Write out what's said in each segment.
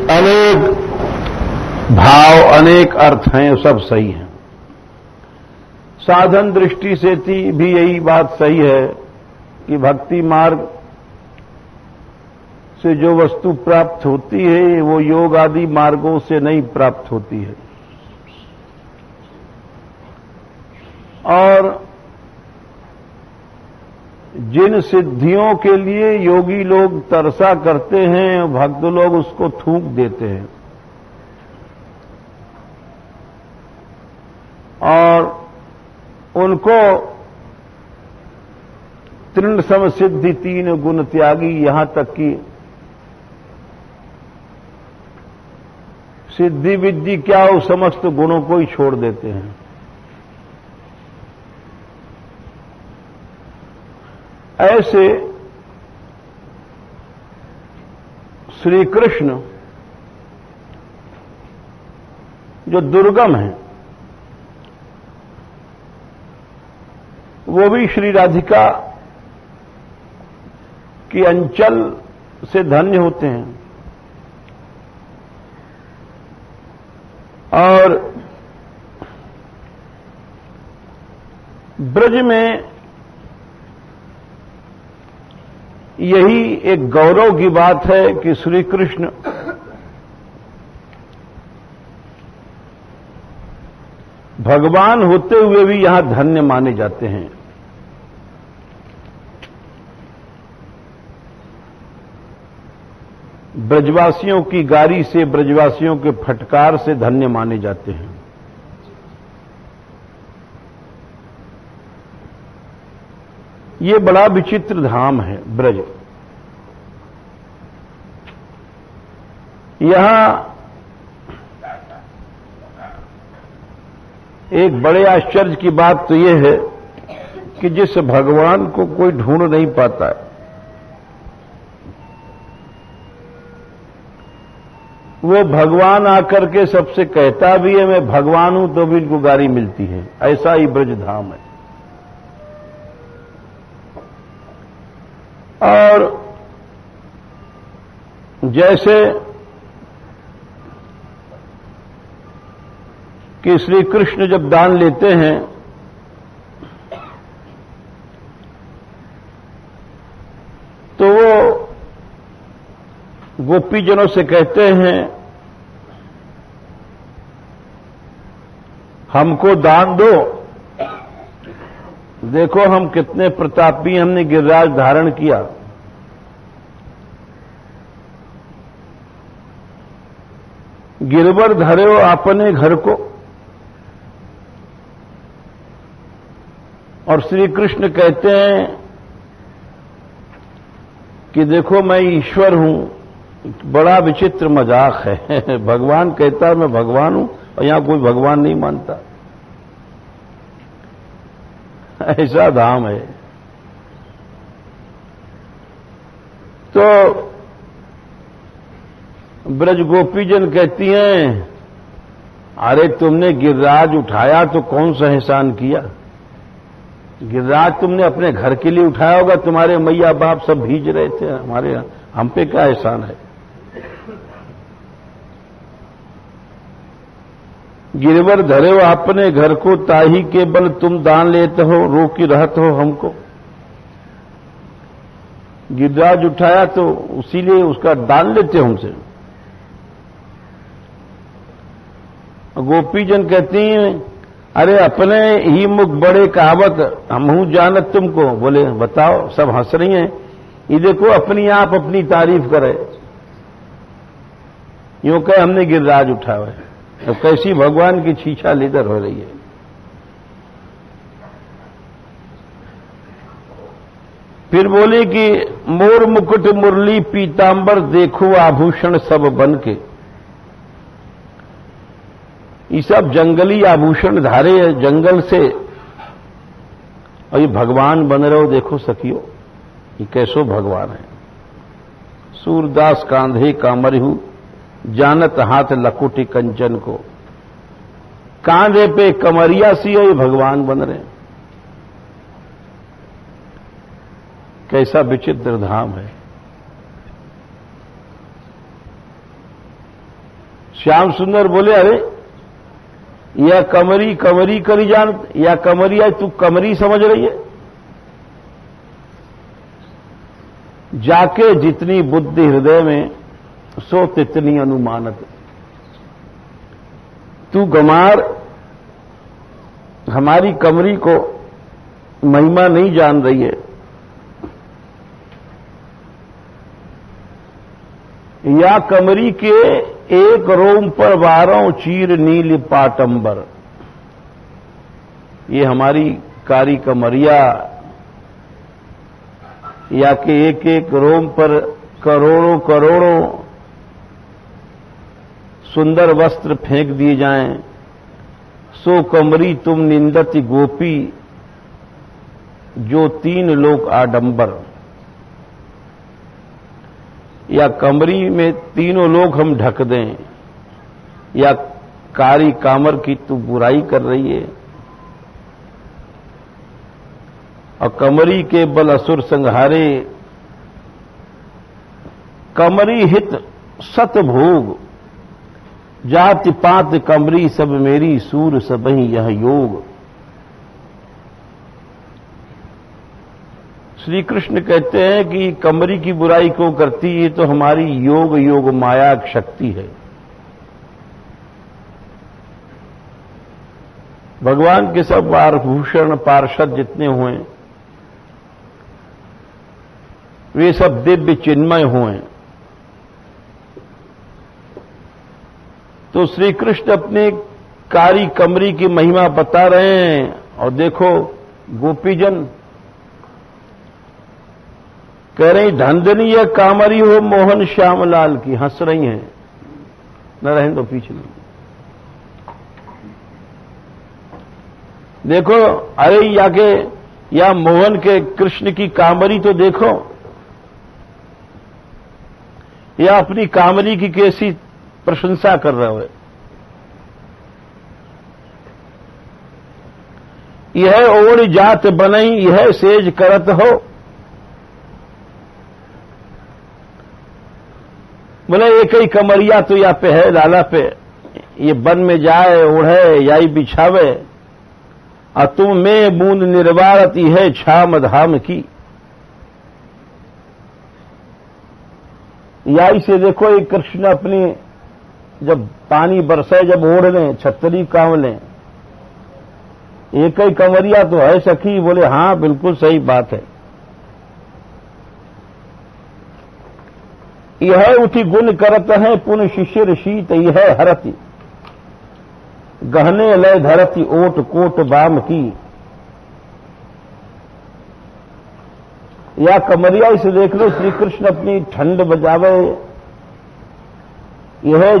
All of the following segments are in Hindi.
अनेक भाव, अनेक अर्थ हैं, सब सही हैं। साधन दृष्टि से भी यही बात सही है कि भक्ति मार्ग से जो वस्तु प्राप्त होती है वो योग आदि मार्गों से नहीं प्राप्त होती है। और जिन सिद्धियों के लिए योगी लोग तरसा करते हैं, भक्त लोग उसको थूक देते हैं और उनको तृण सम सिद्धि तीन गुण त्यागी, यहां तक कि सिद्धि विद्धि क्या हो, समस्त गुणों को ही छोड़ देते हैं। ऐसे श्री कृष्ण जो दुर्गम है, वो भी श्री राधिका की अंचल से धन्य होते हैं। और ब्रज में यही एक गौरव की बात है कि श्री कृष्ण भगवान होते हुए भी यहां धन्य माने जाते हैं। ब्रजवासियों की गारी से, ब्रजवासियों के फटकार से धन्य माने जाते हैं। ये बड़ा विचित्र धाम है ब्रज। यहां एक बड़े आश्चर्य की बात तो यह है कि जिस भगवान को कोई ढूंढ नहीं पाता है, वो भगवान आकर के सबसे कहता भी है मैं भगवान हूं, तो भी इनको गारी मिलती है। ऐसा ही ब्रज धाम है। और जैसे कि श्री कृष्ण जब दान लेते हैं तो वो गोपीजनों से कहते हैं हमको दान दो, देखो हम कितने प्रतापी, हमने गिरिराज धारण किया। गिरवर धरे हो अपने घर को। और श्री कृष्ण कहते हैं कि देखो मैं ईश्वर हूं। बड़ा विचित्र मजाक है। भगवान कहता है मैं भगवान हूं और यहां कोई भगवान नहीं मानता। ऐसा धाम है। तो ब्रज गोपीजन कहती हैं अरे तुमने गिरिराज उठाया तो कौन सा एहसान किया। गिरिराज तुमने अपने घर के लिए उठाया होगा, तुम्हारे मैया बाप सब भीज रहे थे, हमारे हम पे क्या एहसान है। गिरवर धरे हो अपने घर को, ताही के बल तुम दान लेते हो, रोकी रहत हो हमको। गिरिराज उठाया तो उसीलिए उसका दान लेते हो हमसे। गोपीजन कहती हैं अरे अपने ही मुख बड़े कहावत, हमहू जानत तुमको। बोले बताओ, सब हंस रही हैं। ये देखो अपनी आप अपनी तारीफ करे, यूं कहे हमने गिरिराज उठाया है। अब कैसी भगवान की छीछा लीदर हो रही है। फिर बोले कि मोर मुकुट मुरली पीतांबर देखो आभूषण सब बन के। ये सब जंगली आभूषण धारे है जंगल से, और ये भगवान बन रहे हो। देखो सखियो ये कैसो भगवान है। सूरदास कांधे कामरिहु जानत हाथ लकुटी कंचन को। कांधे पे कमरिया सी है, ये भगवान बन रहे हैं। कैसा विचित्र धाम है। श्याम सुंदर बोले, अरे यह कमरी कमरी करी जान, या कमरिया तू कमरी समझ रही है? जाके जितनी बुद्धि हृदय में सो तितनी अनुमानत। तू गमार हमारी कमरी को महिमा नहीं जान रही है। या कमरी के एक रोम पर 12 चीर नील पाटंबर। ये हमारी कारी कमरिया, या कि एक एक रोम पर करोड़ों करोड़ों सुंदर वस्त्र फेंक दिए जाएं, सो कमरी तुम निंदति गोपी, जो 3 लोक आडंबर। या कमरी में 3 लोग हम ढक दें, या कारी कामर की तू बुराई कर रही है। और कमरी के बल असुर संहारे, कमरी हित सत भोग, जाति पात कमरी सब मेरी, सूर सबही यह योग। श्री कृष्ण कहते हैं कि कमरी की बुराई क्यों करती है? तो हमारी योग योग माया शक्ति है। भगवान के सब आभूषण पार्षद जितने हुए वे सब दिव्य चिन्मय हुए। तो श्री कृष्ण अपने कारी कमरी की महिमा बता रहे हैं। और देखो गोपीजन कह रही, धंधनी या कामरी हो मोहन श्यामलाल की, हंस रही हैं। न रहें तो पीछे नहीं। देखो, अरे या मोहन के कृष्ण की कामरी तो देखो, या अपनी कामरी की कैसी प्रशंसा कर रहे हो। यह ओढ़ जात बनई, यह सेज करत हो। बोले एक ही कमरिया तो या पे है लाला पे, ये बन में जाए ओढ़े याई बिछावे, और तुम में बूंद निर्वारती है छाम धाम की। याई से देखो एक कृष्ण अपनी जब पानी बरसे, जब ओढ़ लें, छतरी काम लें। एक ही कमरिया तो है सखी। बोले हां बिल्कुल सही बात है। यह उठी गुण करत है पुन शिशिर शीत, यह हरती गहने लय धरती ओट कोट बाम की। या कमरिया इसे देख लो, श्री कृष्ण अपनी ठंड बजावे। यह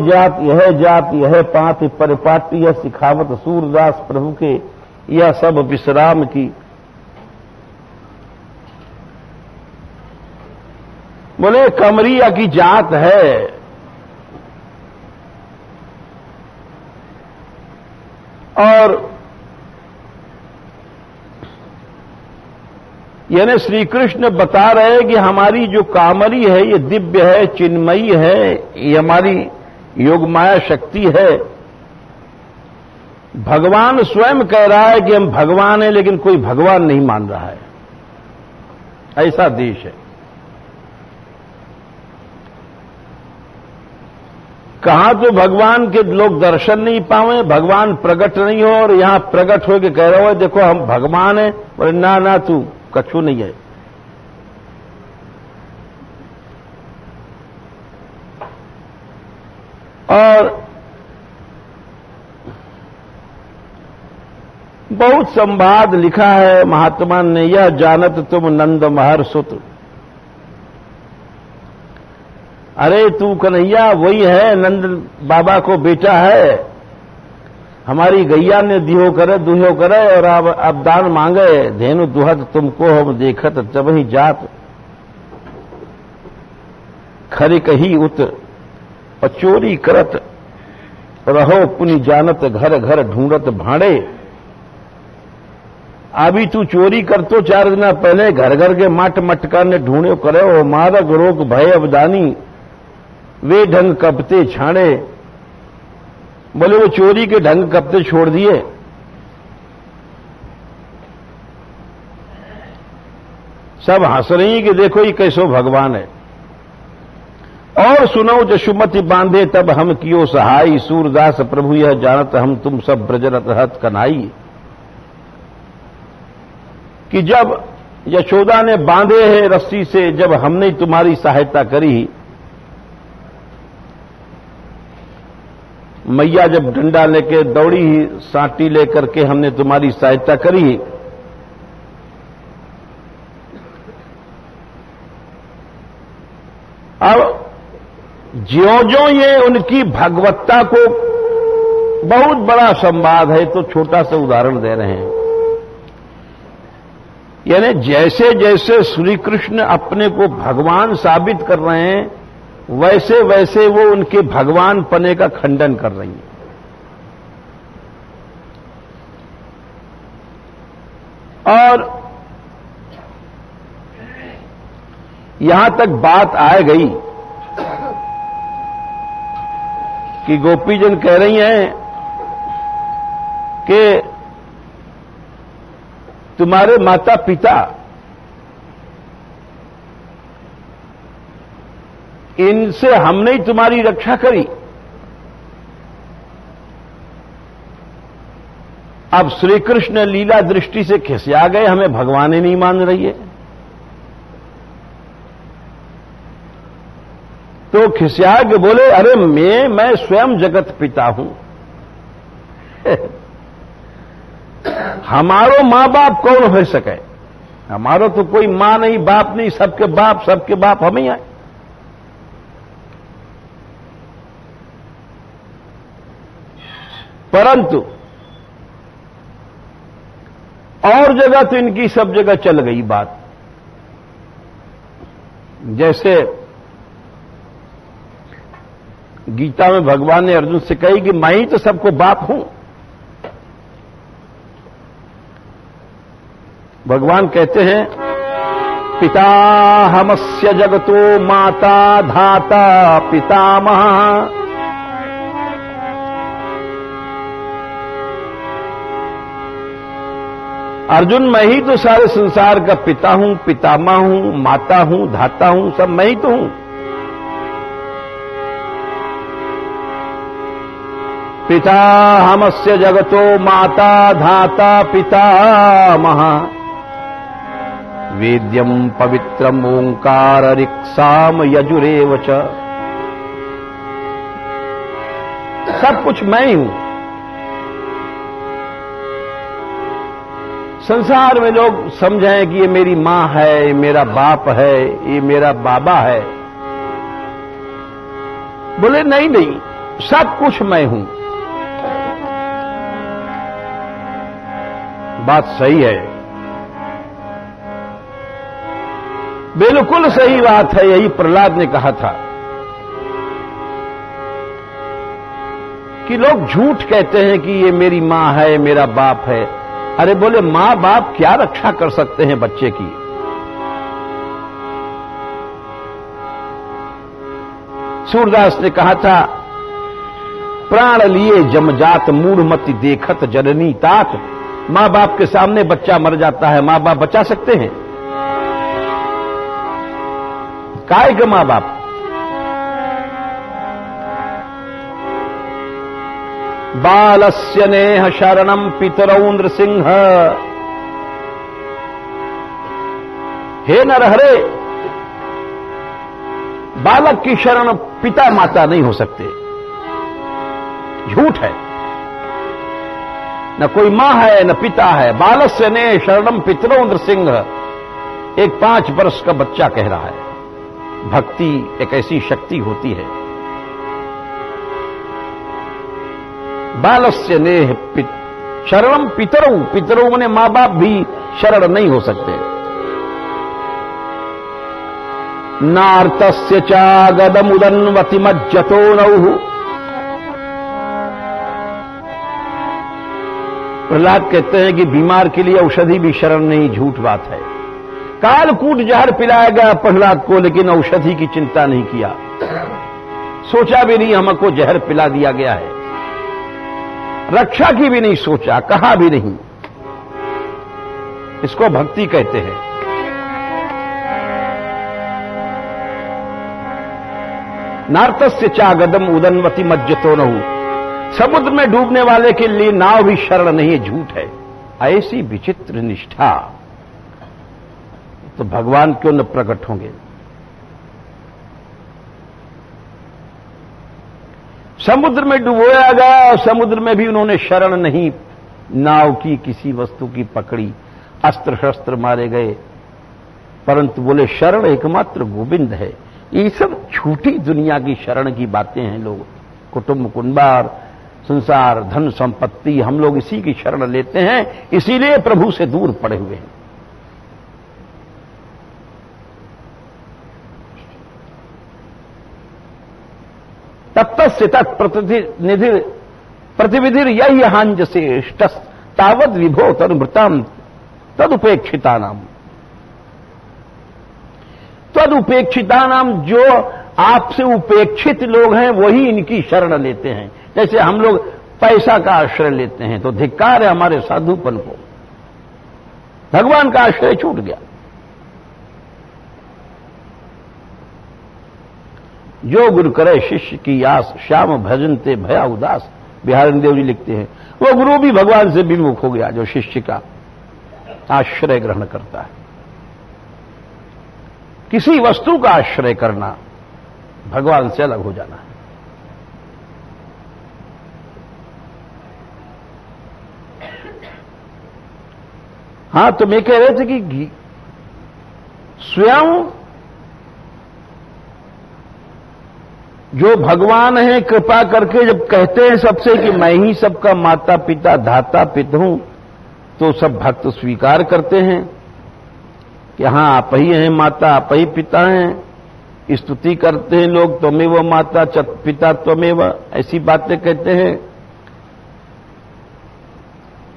जात यह पात परिपाट, यह सिखावत सूरदास प्रभु के, यह सब विश्राम की। बोले कमरिया की जात है। और यानी श्री कृष्ण बता रहे हैं कि हमारी जो कामरी है ये दिव्य है, चिन्मयी है, ये हमारी योगमाया शक्ति है। भगवान स्वयं कह रहा है कि हम भगवान हैं, लेकिन कोई भगवान नहीं मान रहा है। ऐसा देश है। कहां तो भगवान के लोग दर्शन नहीं पावे, भगवान प्रकट नहीं हो, और यहां प्रकट होकर कह रहे हो देखो हम भगवान हैं। बोले ना ना, तू कछु नहीं है। और बहुत संवाद लिखा है महात्मा ने, यह जानत तुम नंद महर सुत। अरे तू कन्हैया वही है, नंद बाबा को बेटा है। हमारी गैया ने दिहो करे और अब दान मांगे। धेनु दुहत तुमको हम देखत, जब ही जात खरी कही उत, और चोरी करत रहो पुनि जानत, घर घर ढूंढत भाड़े। अभी तू चोरी करतो 4 दिन पहले, घर घर के मट मटका ने ढूंढो करे। मारक रोग भय अवदानी, वे ढंग कपते छाड़े। बोले वो चोरी के ढंग कब से छोड़ दिए? सब हंस रही हैं कि देखो ये कैसो भगवान है। और सुनो जशुमति बांधे तब हम कियो सहाय, सूरदास प्रभु यह जानत हम तुम सब ब्रजरत रहत कन्हाई। कि जब यशोदा ने बांधे हैं रस्सी से, जब हमने तुम्हारी सहायता करी, मैया जब डंडा लेके दौड़ी, सांटी लेकर के हमने तुम्हारी सहायता करी, अब ज्यों-ज्यों ये उनकी भगवत्ता को, बहुत बड़ा संवाद है तो छोटा सा उदाहरण दे रहे हैं। यानी जैसे जैसे श्री कृष्ण अपने को भगवान साबित कर रहे हैं, वैसे वैसे वो उनके भगवान पने का खंडन कर रही हैं। और यहां तक बात आ गई कि गोपीजन कह रही हैं कि तुम्हारे माता पिता इनसे हमने ही तुम्हारी रक्षा करी, अब श्री कृष्ण लीला दृष्टि से खिसिया गए, हमें भगवान ही नहीं मान रही है। तो खिसिया के बोले, अरे मैं स्वयं जगत पिता हूं। हमारो मां बाप कौन हो सके? हमारो तो कोई मां नहीं, बाप नहीं, सबके बाप हम ही आए। परंतु और जगह तो इनकी सब जगह चल गई बात। जैसे गीता में भगवान ने अर्जुन से कही कि मैं ही तो सबको बाप हूं। भगवान कहते हैं, पिताहमस्य जगतो माता धाता पितामह। अर्जुन, मैं ही तो सारे संसार का पिता हूं, पितामह हूं, माता हूं, धाता हूं, सब मैं ही तो हूं। पिताहमस्य जगतो माता धाता पितामह। वेद्यम पवित्रम ओंकार ऋक्साम यजुरेव च। सब कुछ मैं ही हूं। संसार में लोग समझें कि ये मेरी मां है, ये मेरा बाप है, ये मेरा बाबा है। बोले नहीं नहीं, सब कुछ मैं हूं। बात सही है, बिल्कुल सही बात है। यही प्रहलाद ने कहा था कि लोग झूठ कहते हैं कि ये मेरी मां है, मेरा बाप है। अरे बोले, मां बाप क्या रक्षा कर सकते हैं बच्चे की? सूरदास ने कहा था, प्राण लिए जमजात मूढ़मति देखत जननी तात। मां बाप के सामने बच्चा मर जाता है, मां बाप बचा सकते हैं? काय के मां बाप? बालस्य नेह शरणम पितरौ नृसिंह। हे नरहरे, बालक की शरण पिता माता नहीं हो सकते। झूठ है, न कोई मां है न पिता है। बालस्य नेह शरणम पितरौ नृसिंह, एक 5 वर्ष का बच्चा कह रहा है। भक्ति एक ऐसी शक्ति होती है। बालस्य नेह शरणम पितरौ, पितरौ माने मां बाप भी शरण नहीं हो सकते। नार्तस्य चागदमुदन्वति मज्जतो नौः। प्रहलाद कहते हैं कि बीमार के लिए औषधि भी शरण नहीं, झूठ बात है। कालकूट जहर पिलाया गया प्रहलाद को, लेकिन औषधि की चिंता नहीं किया। सोचा भी नहीं हमको जहर पिला दिया गया है। रक्षा की भी नहीं सोचा, कहा भी नहीं। इसको भक्ति कहते हैं। नार्तस्य चागदम उदनवती मज्जतो नहु। समुद्र में डूबने वाले के लिए नाव भी शरण नहीं है, झूठ है। ऐसी विचित्र निष्ठा तो भगवान क्यों न प्रकट होंगे। समुद्र में डुबोया गया और समुद्र में भी उन्होंने शरण नहीं नाव की, किसी वस्तु की पकड़ी, अस्त्र शस्त्र मारे गए, परंतु बोले शरण एकमात्र गोविंद है। ये सब झूठी दुनिया की शरण की बातें हैं। लोग कुटुंब कुंबार संसार धन संपत्ति, हम लोग इसी की शरण लेते हैं, इसीलिए प्रभु से दूर पड़े हुए हैं। तत्तस्य प्रतिविधिर यही हांज से तावद विभो तनुमृताम तदुपेक्षिता नाम। तदुपेक्षिता नाम, जो आपसे उपेक्षित लोग हैं वही इनकी शरण लेते हैं। जैसे हम लोग पैसा का आश्रय लेते हैं तो धिक्कार है हमारे साधुपन को, भगवान का आश्रय छूट गया। जो गुरु करे शिष्य की आस, श्याम भजनते भया उदास। बिहारी देव जी लिखते हैं वो गुरु भी भगवान से विमुख हो गया जो शिष्य का आश्रय ग्रहण करता है। किसी वस्तु का आश्रय करना भगवान से अलग हो जाना है। हां, तो मैं कह रहे थे कि स्वयं जो भगवान है कृपा करके जब कहते हैं सबसे कि मैं ही सबका माता पिता धाता पिता हूं, तो सब भक्त स्वीकार करते हैं कि हां आप ही हैं माता, आप ही पिता हैं। स्तुति करते हैं लोग, त्वमेव माता पिता त्वमेव, ऐसी बातें कहते हैं।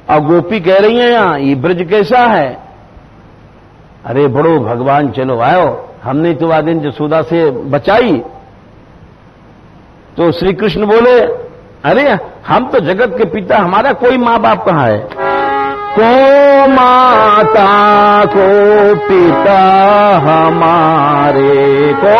और गोपी कह रही हैं यहां ये ब्रज कैसा है। अरे बड़ो भगवान, चलो आयो, हमने तो आ दिन जसोदा से बचाई। तो श्री कृष्ण बोले अरे हम तो जगत के पिता, हमारा कोई मां बाप कहां है। को माता को पिता हमारे को,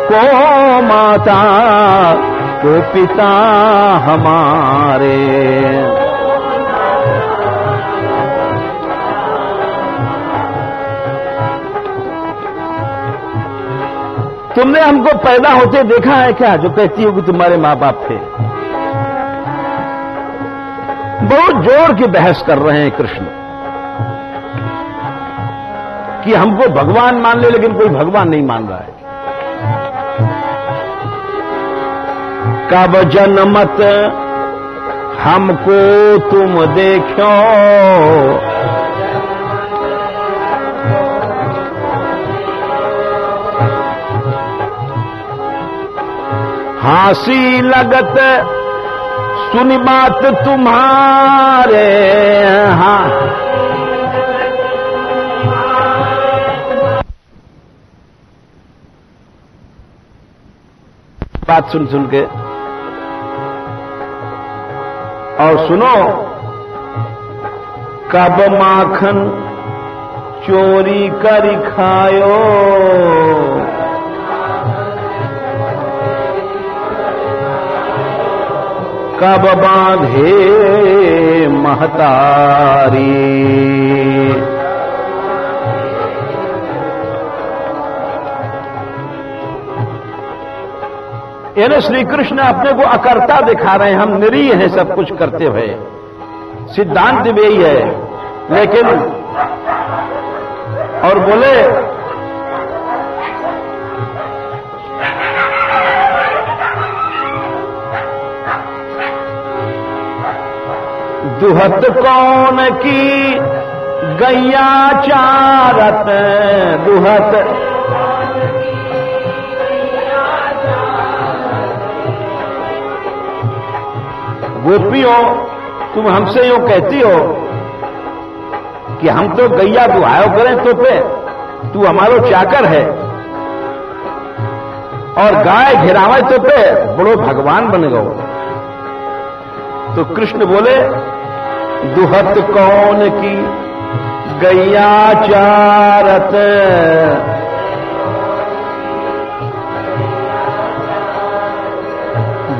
को माता को पिता हमारे। तुमने हमको पैदा होते देखा है क्या, जो कहती हो कि तुम्हारे मां बाप थे। बहुत जोर की बहस कर रहे हैं कृष्ण कि हमको भगवान मान ले, लेकिन कोई भगवान नहीं मान रहा है। कब जनमत हमको तुम देखो, हासी लगत सुनी बात तुम्हारे। हाँ, बात सुन सुन के, और सुनो कब माखन चोरी कर खायो, कब बांधे महतारी। यानी श्री कृष्ण अपने को अकर्ता दिखा रहे हैं, हम निरीह हैं सब कुछ करते हुए, सिद्धांत भी यही है। लेकिन और बोले दुहत कौन की गैया चारत, दुहत गोपियों तुम हमसे यूं कहती हो कि हम तो गैया दुहायो करें तो पे, तू हमारो चाकर है, और गाय घिरावे तो पे बड़ो भगवान बन गो। तो कृष्ण बोले, दुहत कौन की गैया चारत,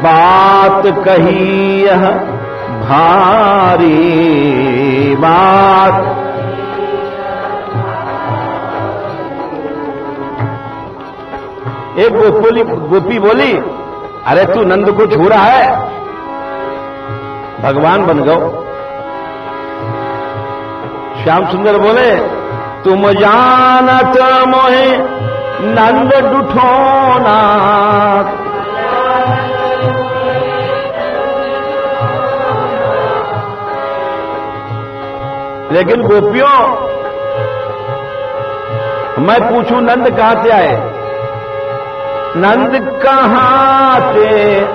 बात कही यह भारी बात। एक गोपी बोली, अरे तू नंद को छू रहा है, भगवान बन गो। श्याम सुंदर बोले, तुम जानत मोहे नंद डुठोना, लेकिन गोपियों मैं पूछूं नंद कहां से आए? नंद कहां से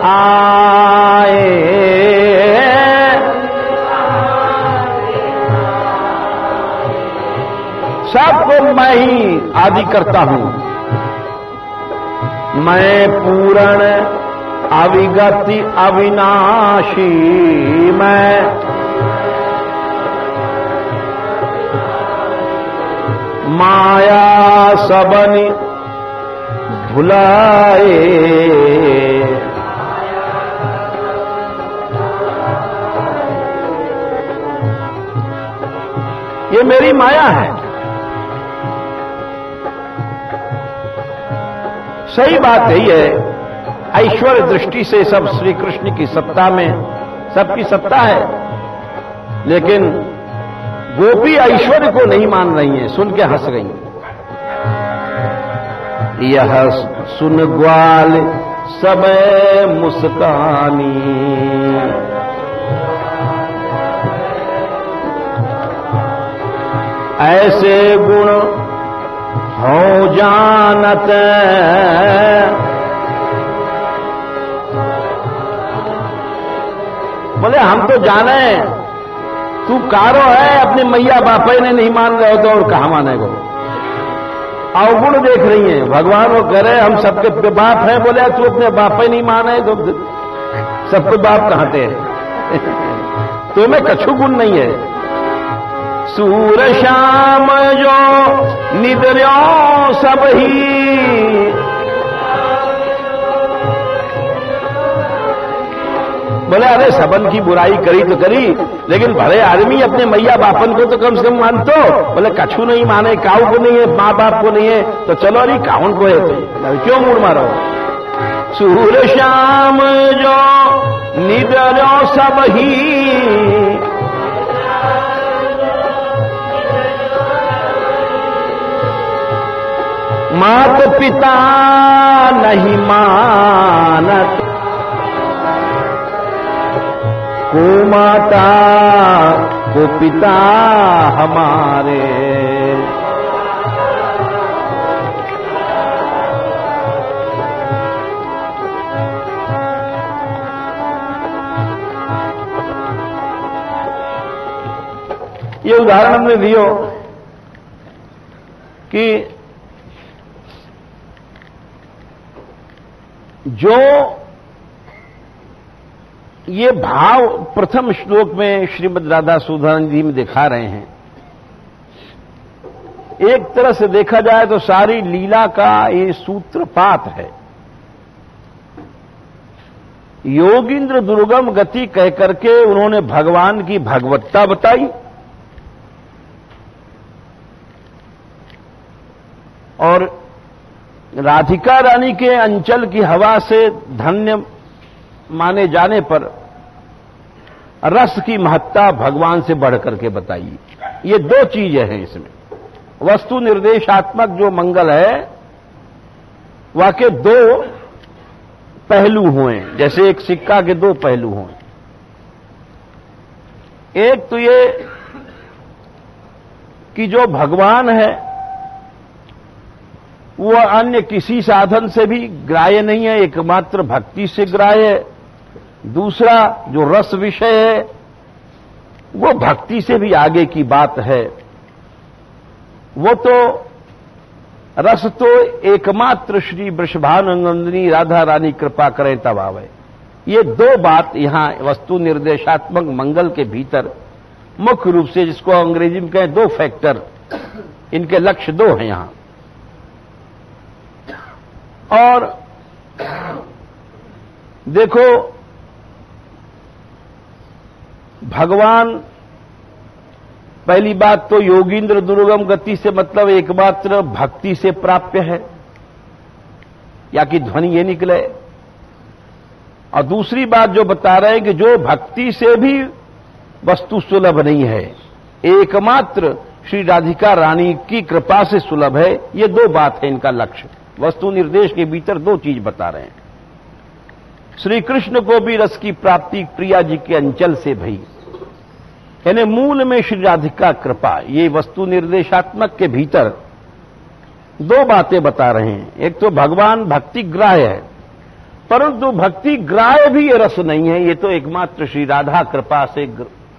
आए? सबको मैं ही आदि करता हूं, मैं पूर्ण अविगति अविनाशी, मैं माया सबनि भुलाए। ये मेरी माया है। सही बात यही है, ऐश्वर्य दृष्टि से सब श्री कृष्ण की सत्ता में सबकी सत्ता है, लेकिन गोपी ऐश्वर्य को नहीं मान रही हैं, सुन के हंस गई। यह सुन ग्वाल सब मुस्कानी, ऐसे गुण हो जानत, बोले हम तो जाने तू कारो है, अपने मैया बापा ने नहीं मान रहे हो तो और कहां मानेगो? अवगुण देख रही हैं। भगवान वो कह रहे हम सबके बाप हैं, बोले तू अपने बापा ही नहीं माने तो सबके बाप कहां थे? तो में कछु गुण नहीं है। सूर श्याम जो निद्र्यो सब ही, बोले अरे सबन की बुराई करी तो करी, लेकिन भले आदमी अपने मैया बापन को तो कम से कम मानतो। बोले कछु नहीं माने, काऊ को नहीं है, माँ बाप को नहीं है, तो चलो अरे काउन को है, तो क्यों मूड मारो? सूर श्याम जो निद्रो सब ही, मात पिता नहीं मानत, को माता को पिता हमारे। ये उदाहरण हमने दियो कि जो ये भाव प्रथम श्लोक में श्रीमद् राधा सुधान जी में दिखा रहे हैं, एक तरह से देखा जाए तो सारी लीला का ये सूत्रपात है। योगींद्र दुर्गम गति कह करके उन्होंने भगवान की भगवत्ता बताई, और राधिका रानी के अंचल की हवा से धन्य माने जाने पर रस की महत्ता भगवान से बढ़ करके बताई। ये दो चीजें हैं इसमें। वस्तु निर्देशात्मक जो मंगल है वह के दो पहलू हुए, जैसे एक सिक्का के दो पहलू हुए। एक तो ये कि जो भगवान है वह अन्य किसी साधन से भी ग्राह्य नहीं है, एकमात्र भक्ति से ग्राह्य है। दूसरा जो रस विषय है वो भक्ति से भी आगे की बात है, वो तो रस तो एकमात्र श्री वृषभानुनंदिनी राधा रानी कृपा करें तब आवे। ये दो बात यहां वस्तु निर्देशात्मक मंगल के भीतर मुख्य रूप से, जिसको अंग्रेजी में कहें दो फैक्टर, इनके लक्ष्य दो हैं यहां। और देखो, भगवान पहली बात तो योगींद्र दुर्गम गति से मतलब एकमात्र भक्ति से प्राप्य है, या कि ध्वनि ये निकले। और दूसरी बात जो बता रहे हैं कि जो भक्ति से भी वस्तु सुलभ नहीं है, एकमात्र श्री राधिका रानी की कृपा से सुलभ है। ये दो बात है इनका लक्ष्य। वस्तु निर्देश के भीतर दो चीज बता रहे हैं। श्री कृष्ण को भी रस की प्राप्ति प्रिया जी के अंचल से भई, यानी मूल में श्री राधिका कृपा। ये वस्तु निर्देशात्मक के भीतर दो बातें बता रहे हैं। एक तो भगवान भक्ति ग्राह्य है, परंतु भक्ति ग्राह्य भी ये रस नहीं है, ये तो एकमात्र श्री राधा कृपा से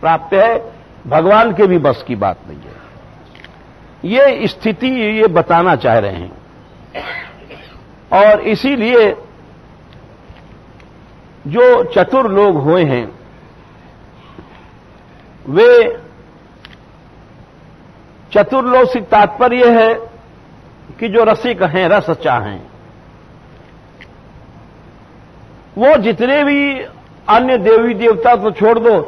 प्राप्त है, भगवान के भी बस की बात नहीं है। ये स्थिति ये बताना चाह रहे हैं। और इसीलिए जो चतुर लोग हुए हैं वे चतुर लोग से तात्पर्य है कि जो रसिक हैं, रस चाहें, वो जितने भी अन्य देवी देवता तो छोड़ दो,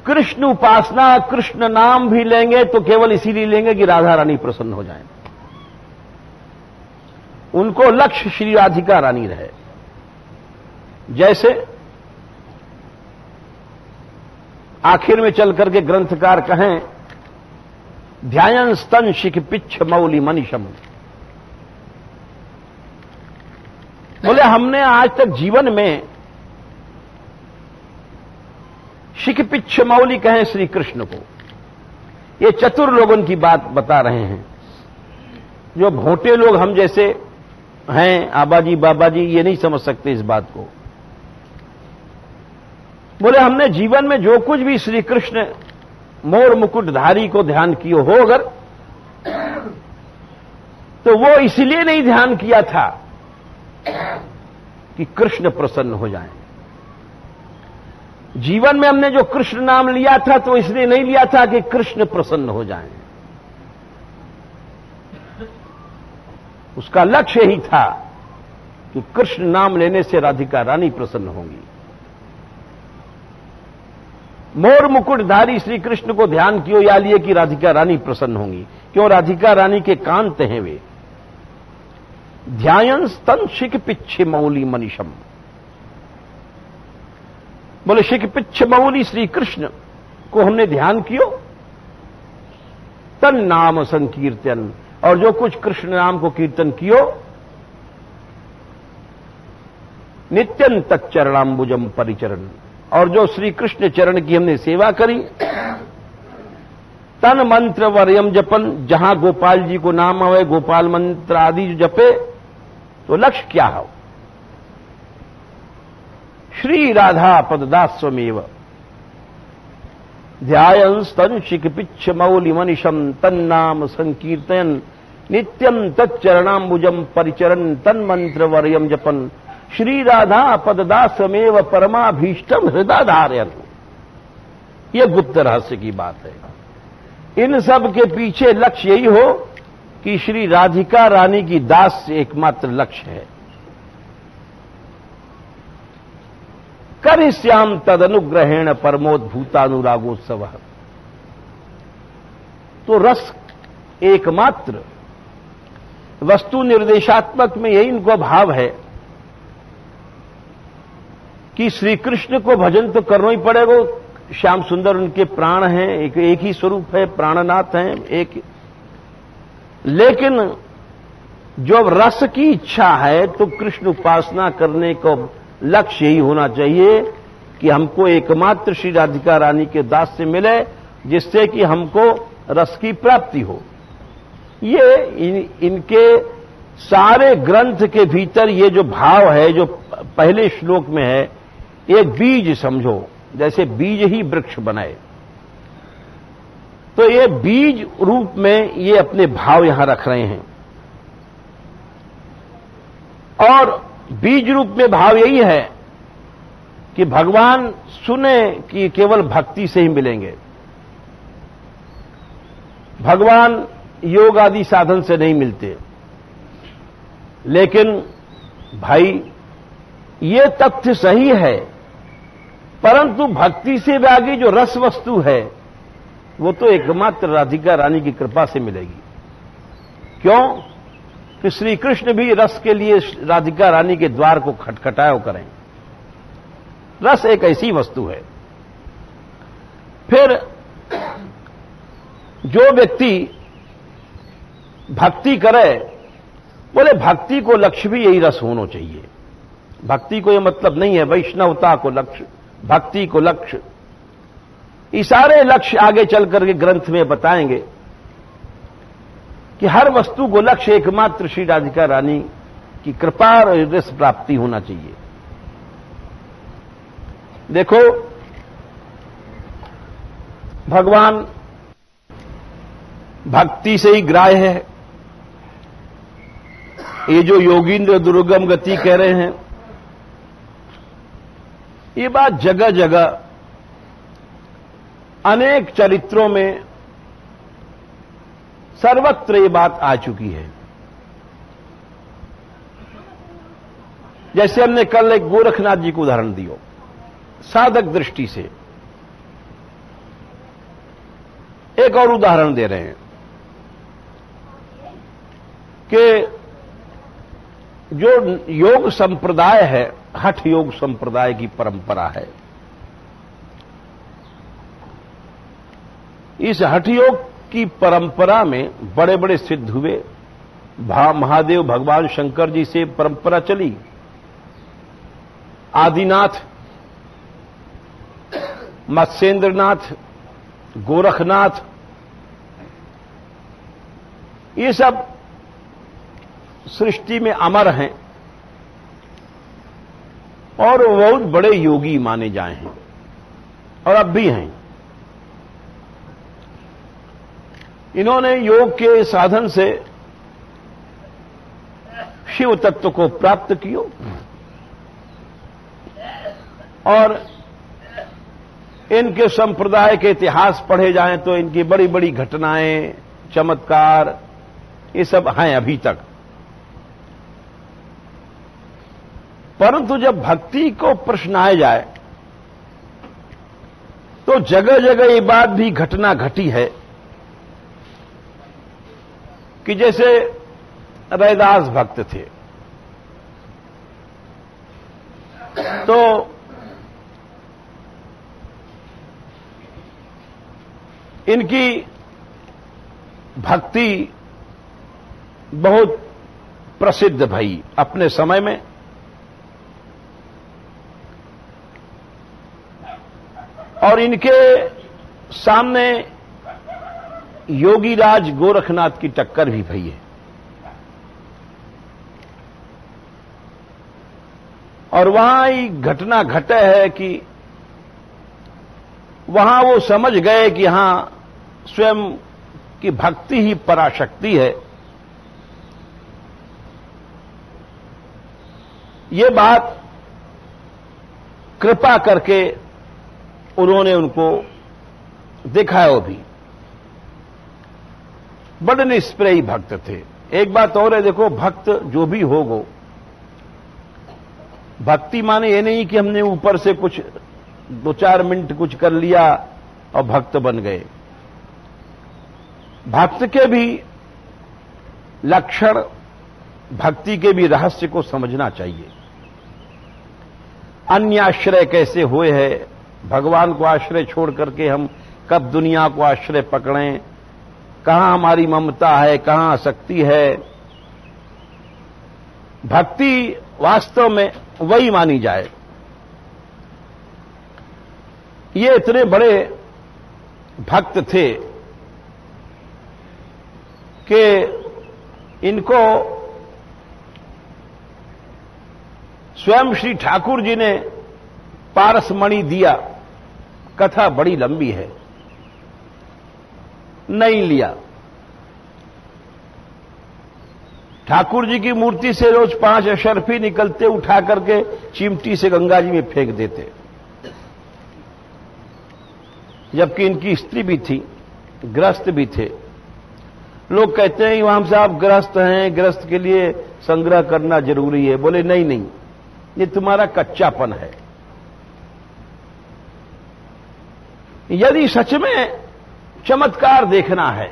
कृष्ण उपासना, कृष्ण नाम भी लेंगे तो केवल इसीलिए लेंगे कि राधा रानी प्रसन्न हो जाए। उनको लक्ष्य श्री राधिका रानी रहे। जैसे आखिर में चल करके ग्रंथकार कहें, ध्यान स्तन शिख पिच्छ मौली मनीषम। बोले हमने आज तक जीवन में शिख पिच्छ मौली कहें श्री कृष्ण को। ये चतुर लोगों की बात बता रहे हैं। जो भोटे लोग हम जैसे हैं, आबाजी बाबाजी, ये नहीं समझ सकते इस बात को। बोले हमने जीवन में जो कुछ भी श्री कृष्ण मोर मुकुटधारी को ध्यान किया हो अगर, तो वो इसलिए नहीं ध्यान किया था कि कृष्ण प्रसन्न हो जाएं। जीवन में हमने जो कृष्ण नाम लिया था तो इसलिए नहीं लिया था कि कृष्ण प्रसन्न हो जाएं। उसका लक्ष्य ही था कि कृष्ण नाम लेने से राधिका रानी प्रसन्न होंगी। मोर मुकुटधारी श्री कृष्ण को ध्यान क्यों या लिए कि राधिका रानी प्रसन्न होंगी? क्यों? राधिका रानी के कांत हैं वे। ध्यान स्तन शिख पिच्छे मौली मनीषम। बोले शिख पिच्छ मौली श्री कृष्ण को हमने ध्यान कियो, तन नाम संकीर्तन, और जो कुछ कृष्ण नाम को कीर्तन कियो, नित्यं तच्चरणाम्बुजम परिचरण, और जो श्री कृष्ण चरण की हमने सेवा करी, तन मंत्र वर्यम जपन, जहां गोपाल जी को नाम आवे, गोपाल मंत्र आदि जो जपे, तो लक्ष्य क्या हो? श्री राधा पददास्वमेव ध्यायन् स्तन शिख पिच्छ मौलि मनीषम तन्नाम संकीर्तन नित्यम तच्चरणाम्बुजम परिचरन तन्मंत्र वर्यम जपन श्री राधा पददासमेव परमाभीष्टम हृदयधारयन्। यह गुप्त रहस्य की बात है। इन सब के पीछे लक्ष्य यही हो कि श्री राधिका रानी की दास एकमात्र लक्ष्य है। करिष्याम तदनुग्रहेण परमोद्भूतानुरागोत्सव। तो रस एकमात्र वस्तु निर्देशात्मक में यही इनको भाव है कि श्री कृष्ण को भजन तो करना ही पड़ेगा। श्याम सुंदर उनके प्राण हैं, एक ही स्वरूप है, प्राणनाथ हैं एक। लेकिन जो रस की इच्छा है तो कृष्ण उपासना करने को लक्ष्य यही होना चाहिए कि हमको एकमात्र श्री राधिका रानी के दास से मिले, जिससे कि हमको रस की प्राप्ति हो। ये इनके सारे ग्रंथ के भीतर ये जो भाव है, जो पहले श्लोक में है, एक बीज समझो, जैसे बीज ही वृक्ष बनाए। तो ये बीज रूप में ये अपने भाव यहां रख रहे हैं, और बीज रूप में भाव यही है कि भगवान सुने कि केवल भक्ति से ही मिलेंगे, भगवान योग आदि साधन से नहीं मिलते। लेकिन भाई ये तथ्य सही है, परंतु भक्ति से भी आगे जो रस वस्तु है वो तो एकमात्र राधिका रानी की कृपा से मिलेगी। क्यों कि श्री कृष्ण भी रस के लिए राधिका रानी के द्वार को खटखटाओ करें। रस एक ऐसी वस्तु है। फिर जो व्यक्ति भक्ति करे, बोले भक्ति को लक्ष्य भी यही रस होना चाहिए। भक्ति को यह मतलब नहीं है वैष्णवता को लक्ष्य, भक्ति को लक्ष्य। ये सारे लक्ष्य आगे चल करके ग्रंथ में बताएंगे कि हर वस्तु को लक्ष्य एकमात्र श्री राधिका रानी की कृपा और रस प्राप्ति होना चाहिए। देखो भगवान भक्ति से ही ग्राह्य है। ये जो योगींद्र दुर्गम गति कह रहे हैं, ये बात जगह जगह अनेक चरित्रों में सर्वत्र ये बात आ चुकी है। जैसे हमने कल एक गोरखनाथ जी को उदाहरण दियो, साधक दृष्टि से। एक और उदाहरण दे रहे हैं कि जो योग संप्रदाय है, हठ योग संप्रदाय की परंपरा है, इस हठ योग की परंपरा में बड़े बड़े सिद्ध हुए। महादेव भगवान शंकर जी से परंपरा चली, आदिनाथ, मत्स्येंद्रनाथ, गोरखनाथ, ये सब सृष्टि में अमर हैं और बहुत बड़े योगी माने जाए हैं और अब भी हैं। इन्होंने योग के साधन से शिव तत्व को प्राप्त किया और इनके संप्रदाय के इतिहास पढ़े जाएं तो इनकी बड़ी बड़ी घटनाएं, चमत्कार, ये सब हैं अभी तक। परंतु जब भक्ति को प्रश्न आया जाए तो जगह जगह ये बात भी घटना घटी है कि जैसे रैदास भक्त थे तो इनकी भक्ति बहुत प्रसिद्ध भई अपने समय में। और इनके सामने योगीराज गोरखनाथ की टक्कर भी भई है। और वहां ही घटना घटे है कि वहां वो समझ गए कि हां स्वयं की भक्ति ही पराशक्ति है। ये बात कृपा करके उन्होंने उनको दिखाया भी। बड़े निष्प्रेयी भक्त थे। एक बात और है, देखो भक्त जो भी होगो, भक्ति माने ये नहीं कि हमने ऊपर से कुछ 2-4 मिनट कुछ कर लिया और भक्त बन गए। भक्त के भी लक्षण, भक्ति के भी रहस्य को समझना चाहिए। अन्य आश्रय कैसे हुए हैं, भगवान को आश्रय छोड़ करके हम कब दुनिया को आश्रय पकड़ें, कहां हमारी ममता है, कहां आसक्ति है। भक्ति वास्तव में वही मानी जाए। ये इतने बड़े भक्त थे कि इनको स्वयं श्री ठाकुर जी ने पारसमणि दिया। कथा बड़ी लंबी है। नहीं लिया। ठाकुर जी की मूर्ति से रोज 5 अशर्फी निकलते, उठा करके चिमटी से गंगा जी में फेंक देते, जबकि इनकी स्त्री भी थी, ग्रस्त भी थे। लोग कहते हैं इमाम साहब ग्रस्त हैं, ग्रस्त के लिए संग्रह करना जरूरी है। बोले नहीं नहीं, ये तुम्हारा कच्चापन है। यदि सच में चमत्कार देखना है,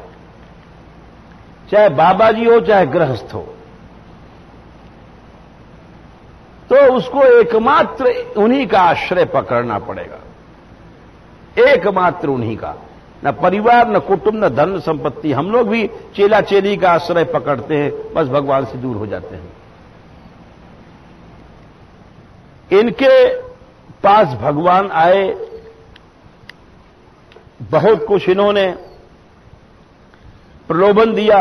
चाहे बाबा जी हो चाहे गृहस्थ हो, तो उसको एकमात्र उन्हीं का आश्रय पकड़ना पड़ेगा, एकमात्र उन्हीं का। न परिवार, न कुटुंब, न धन संपत्ति। हम लोग भी चेला चेली का आश्रय पकड़ते हैं, बस भगवान से दूर हो जाते हैं। इनके पास भगवान आए, बहुत कुछ इन्होंने प्रलोभन दिया,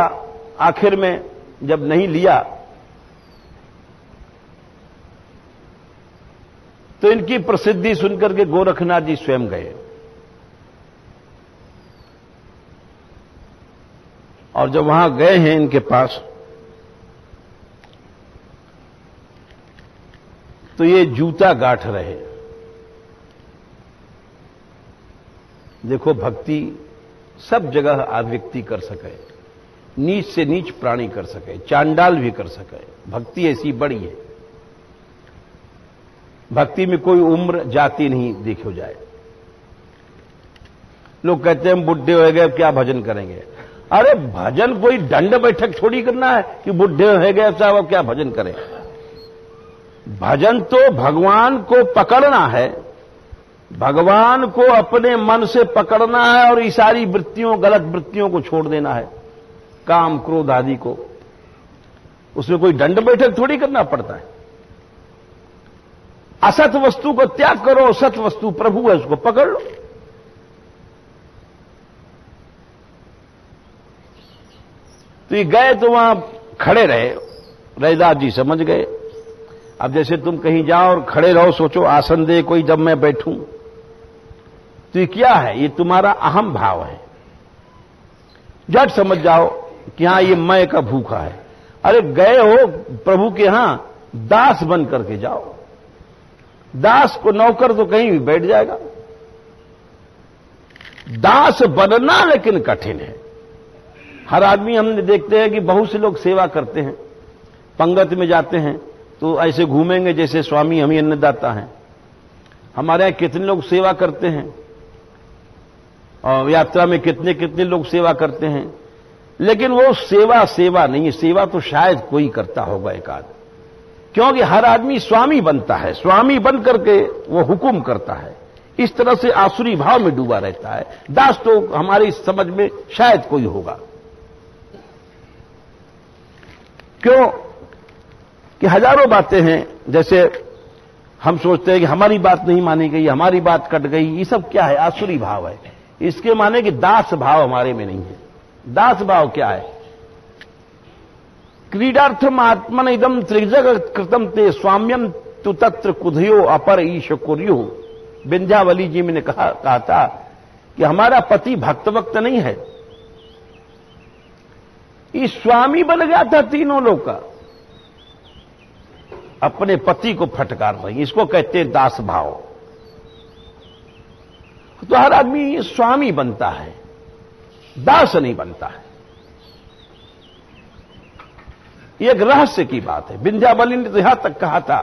आखिर में जब नहीं लिया तो इनकी प्रसिद्धि सुनकर के गोरखनाथ जी स्वयं गए, और जब वहां गए हैं इनके पास, तो ये जूता गांठ रहे। देखो, भक्ति सब जगह अभिव्यक्ति कर सके, नीच से नीच प्राणी कर सके, चांडाल भी कर सके। भक्ति ऐसी बड़ी है, भक्ति में कोई उम्र जाति नहीं देखो जाए। लोग कहते हैं हम बुढ़े हो गए, क्या भजन करेंगे? अरे भजन कोई दंड बैठक थोड़ी करना है कि बुढ़े हो गए साहब अब क्या भजन करें। भजन तो भगवान को पकड़ना है, भगवान को अपने मन से पकड़ना है, और ये सारी वृत्तियों, गलत वृत्तियों को छोड़ देना है, काम क्रोध आदि को। उसमें कोई दंड बैठक थोड़ी करना पड़ता है। असत वस्तु को त्याग करो, सत वस्तु प्रभु है, उसको पकड़ लो। तो ये गए तो वहां खड़े रहे, रैदास जी समझ गए। अब जैसे तुम कहीं जाओ और खड़े रहो, सोचो आसन दे कोई जब मैं बैठूं, तो ये क्या है? ये तुम्हारा अहम भाव है। झट समझ जाओ कि हां ये मैं का भूखा है। अरे गए हो प्रभु के यहां, दास बन करके जाओ। दास को नौकर तो कहीं भी बैठ जाएगा। दास बनना लेकिन कठिन है। हर आदमी, हमने देखते हैं कि बहुत से लोग सेवा करते हैं, पंगत में जाते हैं तो ऐसे घूमेंगे जैसे स्वामी हम ही अन्नदाता हैं। हमारे यहां कितने लोग सेवा करते हैं, और यात्रा में कितने कितने लोग सेवा करते हैं, लेकिन वो सेवा नहीं है। सेवा तो शायद कोई करता होगा एकाध, क्योंकि हर आदमी स्वामी बनता है, स्वामी बन करके वो हुकुम करता है। इस तरह से आसुरी भाव में डूबा रहता है। दास तो हमारी समझ में शायद कोई होगा। क्यों कि हजारों बातें हैं, जैसे हम सोचते हैं कि हमारी बात नहीं मानी गई, हमारी बात कट गई। ये सब क्या है? आसुरी भाव है। इसके माने कि दास भाव हमारे में नहीं है। दास भाव क्या है? क्रीडार्थम आत्मन इदम त्रिजगत कृतम ते स्वाम्यम तु तत्र कुधयो अपर ईश कुर्यु। विंध्यावली जी ने कहा था कि हमारा पति भक्त वक्त नहीं है, ये स्वामी बन गया था तीनों लोग का, अपने पति को फटकार रही। इसको कहते हैं दास भाव। तो हर आदमी स्वामी बनता है, दास नहीं बनता है। ये एक रहस्य की बात है। विंध्यावली ने तो यहां तक कहा था,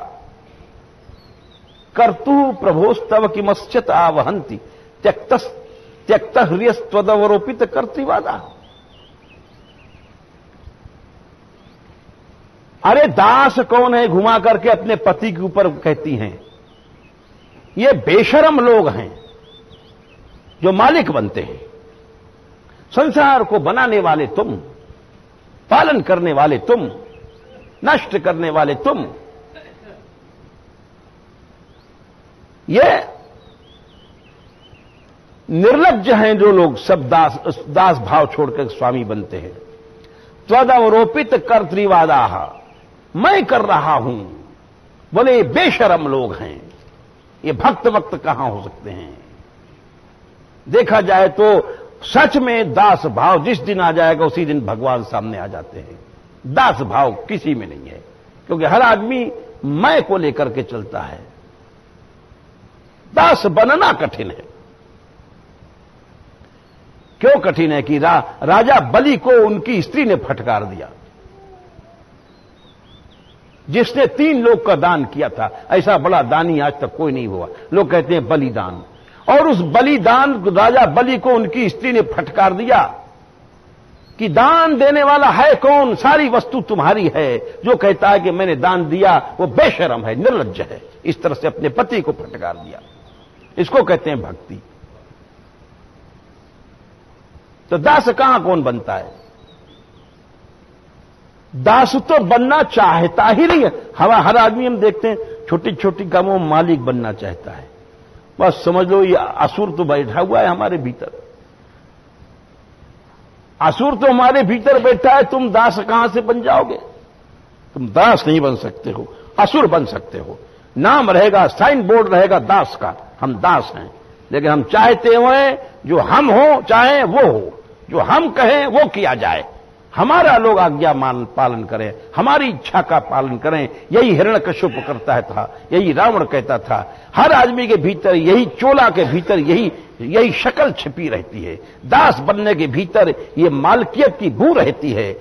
कर्तु प्रभोस्तव किमश्चित आवहंति त्यक्त ह्रियस्त्वदवरोपित कर्तृवादा। अरे दास कौन है घुमा करके अपने पति के ऊपर कहती हैं? ये बेशरम लोग हैं जो मालिक बनते हैं। संसार को बनाने वाले तुम, पालन करने वाले तुम, नष्ट करने वाले तुम। ये निर्लज्ज हैं जो लोग सब दास भाव छोड़कर स्वामी बनते हैं। त्वदवरोपित कर्तृवादा, मैं कर रहा हूं, बोले ये बेशरम लोग हैं। ये भक्त वक्त कहां हो सकते हैं? देखा जाए तो सच में दास भाव जिस दिन आ जाएगा उसी दिन भगवान सामने आ जाते हैं। दास भाव किसी में नहीं है, क्योंकि हर आदमी मैं को लेकर के चलता है। दास बनना कठिन है। क्यों कठिन है कि राजा बलि को उनकी स्त्री ने फटकार दिया, जिसने 3 लोग का दान किया था। ऐसा बड़ा दानी आज तक कोई नहीं हुआ। लोग कहते हैं बलिदान, और उस बलिदान राजा बलि को उनकी स्त्री ने फटकार दिया कि दान देने वाला है कौन, सारी वस्तु तुम्हारी है। जो कहता है कि मैंने दान दिया वो बेशरम है, निर्लज्ज है। इस तरह से अपने पति को फटकार दिया। इसको कहते हैं भक्ति। तो दास कहां कौन बनता है? दास तो बनना चाहता ही नहीं है। हर आदमी हम देखते हैं छोटी छोटी कामों में मालिक बनना चाहता है। बस समझ लो ये असुर तो बैठा हुआ है हमारे भीतर। असुर तो हमारे भीतर बैठा है। तुम दास कहां से बन जाओगे? तुम दास नहीं बन सकते हो, असुर बन सकते हो। नाम रहेगा, साइन बोर्ड रहेगा दास का, हम दास हैं। लेकिन हम चाहते हुए जो हम हो चाहे वो हो, जो हम कहें वो किया जाए। हमारा लोग आज्ञा पालन करें, हमारी इच्छा का पालन करें। यही हिरण्यकश्यप करता था, यही रावण कहता था। हर आदमी के भीतर यही चोला के भीतर यही शक्ल छिपी रहती है। दास बनने के भीतर ये मालकियत की बू रहती है।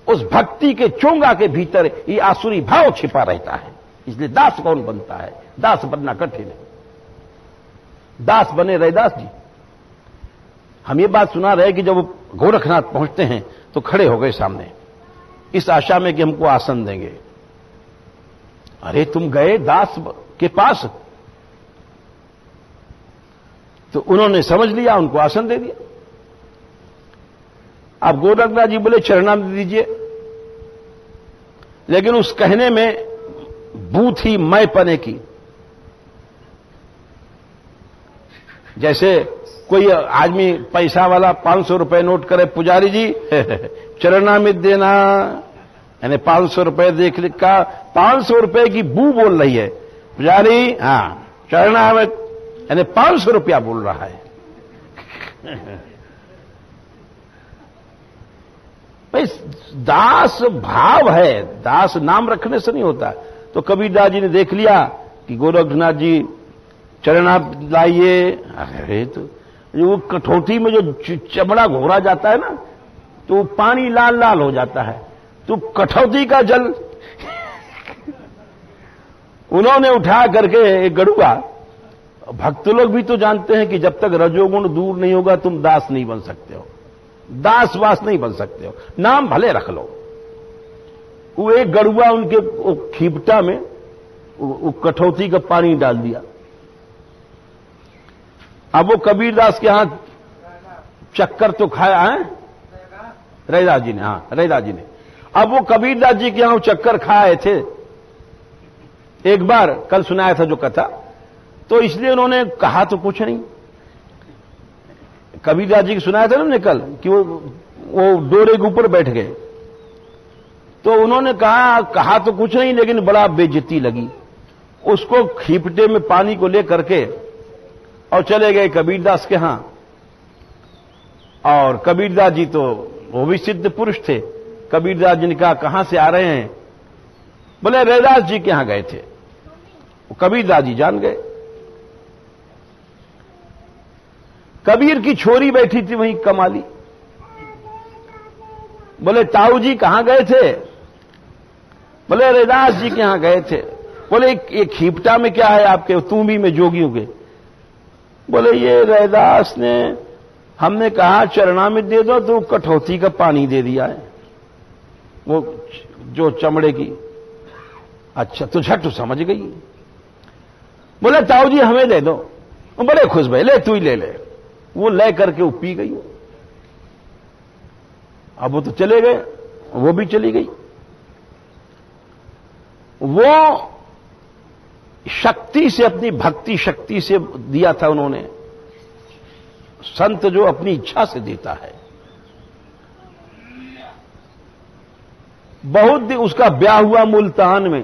उस भक्ति के चोंगा के भीतर ये आसुरी भाव छिपा रहता है। इसलिए दास कौन बनता है? दास बनना कठिन है। दास बने रैदास जी। हम ये बात सुना रहे कि जब वो गोरखनाथ पहुंचते हैं तो खड़े हो गए सामने, इस आशा में कि हमको आसन देंगे। अरे तुम गए दास के पास, तो उन्होंने समझ लिया, उनको आसन दे दिया। अब गोरखनाथ जी बोले चरणामृत दीजिए, लेकिन उस कहने में बू थी मैं पने की। जैसे कोई आदमी पैसा वाला 500 रुपए नोट करे, पुजारी जी चरणामृत देना, यानी 500 रुपए देख लिखा, 500 रुपए की बू बोल रही है। पुजारी हाँ चरणामृत, यानी 500 रुपया बोल रहा है। भाई दास भाव है, दास नाम रखने से नहीं होता। तो कबीरदास जी ने देख लिया कि गोरखनाथ जी चरणामृत लाइए। अरे तो वो कठौती में जो चमड़ा घोरा जाता है ना, तो पानी लाल लाल हो जाता है। तो कठौती का जल उन्होंने उठा करके एक गड़ुआ। भक्त लोग भी तो जानते हैं कि जब तक रजोगुण दूर नहीं होगा तुम दास नहीं बन सकते हो, दास वास नहीं बन सकते हो। नाम भले रख लो। वो एक गड़ुआ उनके खीपटा में वो कठौती का पानी डाल दिया। अब वो कबीरदास के यहां चक्कर तो खाया है रैदास जी ने। हाँ रैदास जी ने। अब वो कबीरदास जी के यहां चक्कर खाए थे एक बार, कल सुनाया था जो कथा, तो इसलिए उन्होंने कहा तो कुछ नहीं। कबीरदास जी की सुनाया था ना हमने कल कि वो डोरे के ऊपर बैठ गए, तो उन्होंने कहा तो कुछ नहीं, लेकिन बड़ा बेइज्जती लगी। उसको खीपटे में पानी को ले करके और चले गए कबीरदास के यहां। और कबीरदास जी तो वो भी सिद्ध पुरुष थे। कबीरदास जी ने कहा कहां से आ रहे हैं? बोले रैदास जी के यहां गए थे। कबीरदास जी जान गए। कबीर की छोरी बैठी थी वहीं कमाली। बोले ताऊ जी कहां गए थे? बोले रैदास जी के यहां गए थे। बोले एक खीपटा में क्या है आपके, तुम्बी में जोगियों के? बोले ये रैदास ने, हमने कहा चरणामृत दे दो तो कठौती का पानी दे दिया है, वो जो चमड़े की। अच्छा तो झट समझ गई। बोले ताऊ जी हमें दे दो। बड़े खुश भाई, ले तू ही ले ले। वो ले करके वो पी गई। अब वो तो चले गए, वो भी चली गई। वो शक्ति से, अपनी भक्ति शक्ति से दिया था उन्होंने। संत जो अपनी इच्छा से देता है। बहुत दिन उसका ब्याह हुआ मुल्तान में,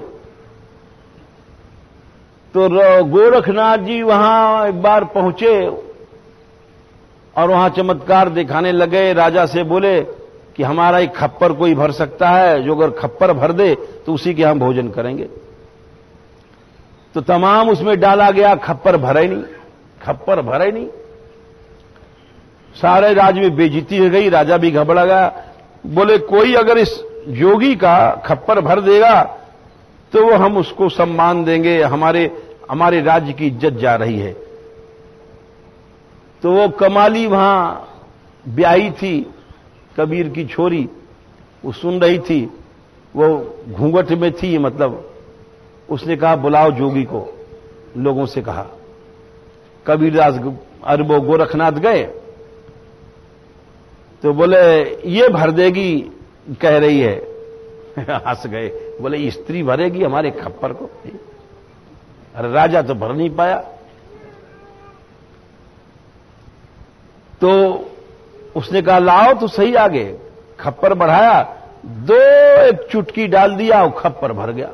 तो गोरखनाथ जी वहां एक बार पहुंचे और वहां चमत्कार दिखाने लगे। राजा से बोले कि हमारा एक खप्पर कोई भर सकता है, जो अगर खप्पर भर दे तो उसी के हम भोजन करेंगे। तो तमाम उसमें डाला गया, खप्पर भरा ही नहीं, खप्पर भरा ही नहीं। सारे राज्य में बेइज्जती हो गई, राजा भी घबरा गया। बोले कोई अगर इस जोगी का खप्पर भर देगा तो वो हम उसको सम्मान देंगे, हमारे राज्य की इज्जत जा रही है। तो वो कमाली वहां ब्याही थी, कबीर की छोरी, वो सुन रही थी, वो घूंघट में थी, मतलब उसने कहा बुलाओ जोगी को, लोगों से कहा। कबीरदास अरबो गोरखनाथ गए तो बोले ये भर देगी कह रही है। हंस गए, बोले स्त्री भरेगी हमारे खप्पर को? अरे राजा तो भर नहीं पाया। तो उसने कहा लाओ तो सही आगे, खप्पर बढ़ाया, एक चुटकी डाल दिया और खप्पर भर गया।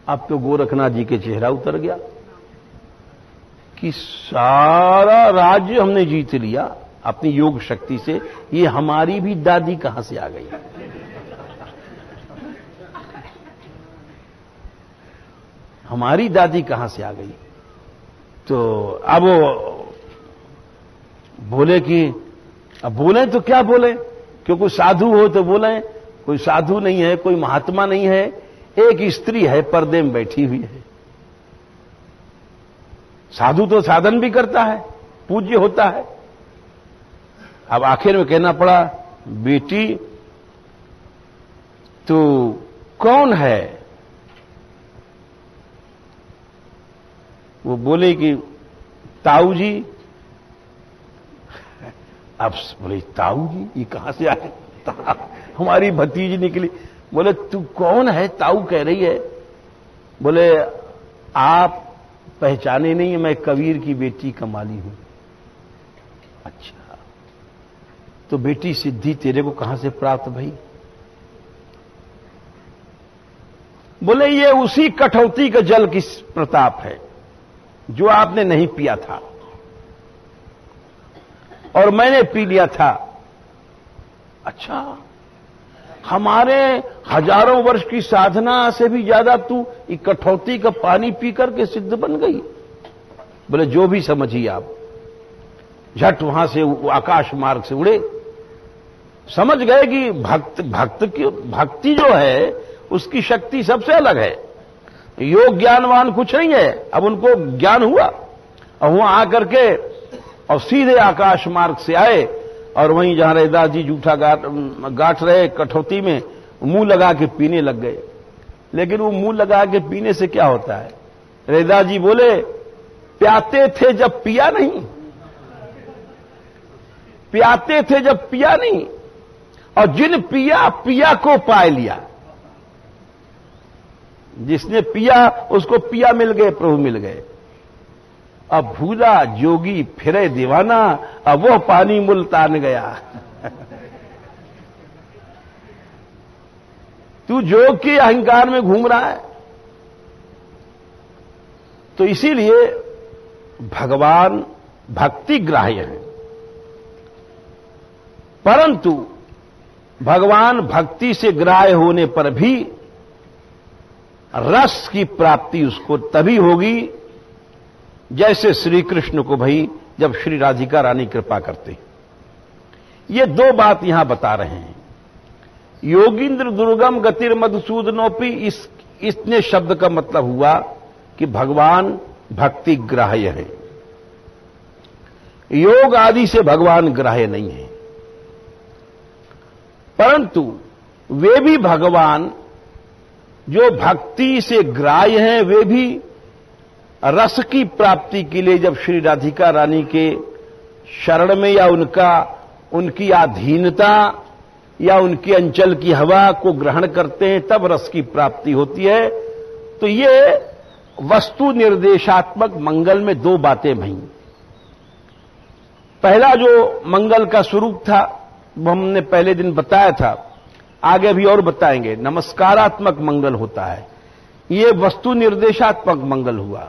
अब तो गोरखनाथ जी के चेहरा उतर गया कि सारा राज्य हमने जीत लिया अपनी योग शक्ति से, ये हमारी भी दादी कहां से आ गई? हमारी दादी कहां से आ गई? तो अब वो बोले कि अब बोले तो क्या बोले, क्यों कोई साधु हो तो बोले, कोई साधु नहीं है, कोई महात्मा नहीं है, एक स्त्री है पर्दे में बैठी हुई है। साधु तो साधन भी करता है, पूज्य होता है। अब आखिर में कहना पड़ा बेटी तू कौन है? वो बोले कि ताऊ जी। अब बोले ताऊ जी ये कहां से आए? हमारी भतीजी निकली। बोले तू कौन है? ताऊ कह रही है। बोले आप पहचाने नहीं, मैं कबीर की बेटी कमाली हूं। अच्छा तो बेटी सिद्धि तेरे को कहां से प्राप्त भई? बोले ये उसी कठौती का जल की प्रताप है जो आपने नहीं पिया था और मैंने पी लिया था। अच्छा हमारे हजारों वर्ष की साधना से भी ज्यादा तू एक कठौती का पानी पी करके सिद्ध बन गई? बोले जो भी समझिए आप। झट वहां से आकाश मार्ग से उड़े। समझ गए कि भक्ति जो है उसकी शक्ति सबसे अलग है। योग ज्ञानवान कुछ नहीं है। अब उनको ज्ञान हुआ और वहां आकर के और सीधे आकाश मार्ग से आए और वहीं जहां रैदास जी जूठा गांठ रहे कठौती में, मुंह लगा के पीने लग गए। लेकिन वो मुंह लगा के पीने से क्या होता है? रैदास जी बोले प्याते थे जब पिया नहीं, प्याते थे जब पिया नहीं, और जिन पिया पिया को पाए लिया। जिसने पिया उसको पिया मिल गए, प्रभु मिल गए। अब भूला जोगी फिरे दीवाना, अब वो पानी मुल्तान गया। तू जोग के अहंकार में घूम रहा है। तो इसीलिए भगवान भक्ति ग्राह्य है, परंतु भगवान भक्ति से ग्राह्य होने पर भी रस की प्राप्ति उसको तभी होगी जैसे श्री कृष्ण को भाई जब श्री राधिका रानी कृपा करते। ये दो बात यहां बता रहे हैं। योगींद्र दुर्गम गतिर मधुसूदनोपि, इसने शब्द का मतलब हुआ कि भगवान भक्ति ग्राह्य है। योग आदि से भगवान ग्राह्य नहीं है, परंतु वे भी भगवान जो भक्ति से ग्राह्य हैं, वे भी रस की प्राप्ति के लिए जब श्री राधिका रानी के शरण में या उनकी अधीनता या उनके अंचल की हवा को ग्रहण करते हैं, तब रस की प्राप्ति होती है। तो ये वस्तु निर्देशात्मक मंगल में दो बातें भई। पहला जो मंगल का स्वरूप था वो हमने पहले दिन बताया था, आगे भी और बताएंगे। नमस्कारात्मक मंगल होता है, ये वस्तु निर्देशात्मक मंगल हुआ।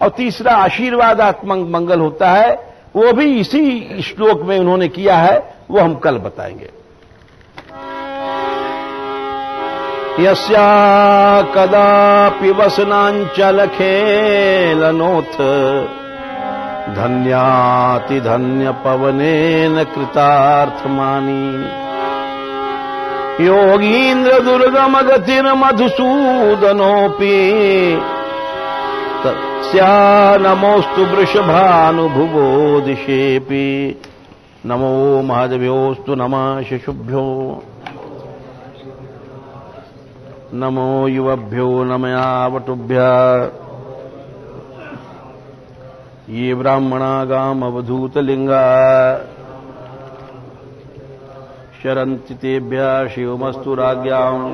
और तीसरा आशीर्वादात्मक मंगल होता है, वो भी इसी श्लोक में उन्होंने किया है, वो हम कल बताएंगे। यस्या कदापि वसनांचल खेलनोथ धन्याति धन्य पवनेन कृतार्थमानी योगीन्द्र दुर्गम गतिर मधुसूदनोपि तस्या नमोस्तु वृषभानुभुवो दिशेपि नमो महादेव्योस्तु नमः शिशुभ्यो नमो युवभ्यो नमयावटुभ्यः ये ब्राह्मणागामवधूतलिंगा शरन्ति तेभ्यः शिवमस्तु राज्ञाम्